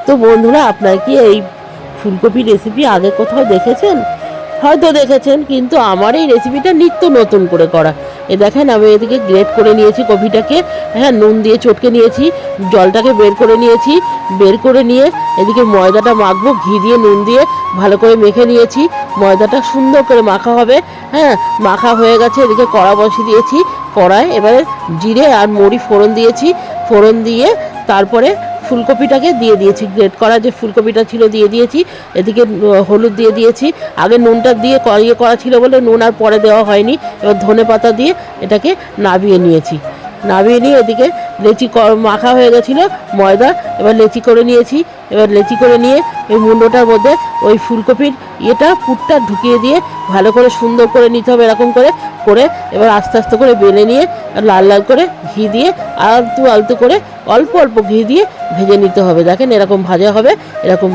তো বন্ধুরা, আপনারা কি এই ফুলকপি রেসিপি আগে কোথাও দেখেছেন? হয়তো দেখেছেন, কিন্তু আমার এই রেসিপিটা নিত্য নতুন করে করা। দেখেন, আমি এদিকে গ্রেট করে নিয়েছি কপিটাকে। হ্যাঁ, নুন দিয়ে চটকে নিয়েছি, জলটাকে বের করে নিয়েছি। বের করে নিয়ে এদিকে ময়দাটা মাখবো, ঘি দিয়ে নুন দিয়ে ভালো করে মেখে নিয়েছি। ময়দাটা সুন্দর করে মাখা হবে। হ্যাঁ, মাখা হয়ে গেছে। এদিকে কড়া বসিয়ে দিয়েছি। কড়ায় এবারে জিরে আর মৌরি ফোড়ন দিয়েছি। ফোড়ন দিয়ে তারপরে ফুলকপিটাকে দিয়ে দিয়েছি, গ্রেট করা যে ফুলকপিটা ছিল দিয়ে দিয়েছি। এদিকে হলুদ দিয়ে দিয়েছি। আগে নুনটা দিয়ে ইয়ে করা ছিল বলে নুন আর পরে দেওয়া হয়নি। এবার ধনে পাতা দিয়ে এটাকে নাবিয়ে নিয়েছি। নাবিয়ে নিয়ে এদিকে লেচি মাখা হয়ে গেছিলো ময়দা, এবার লেচি করে নিয়েছি। এবার লেচি করে নিয়ে ওই মুন্ডটার মধ্যে ওই ফুলকপির পুরটা ঢুকিয়ে দিয়ে ভালো করে সুন্দর করে নিতে হবে। এরকম করে করে এবার আস্তে আস্তে করে বেলে নিয়ে লাল লাল করে ঘি দিয়ে আলতু আলতু করে অল্প অল্প ঘি দিয়ে ভেজে নিতে হবে। দেখেন, এরকম ভাজা হবে। এরকম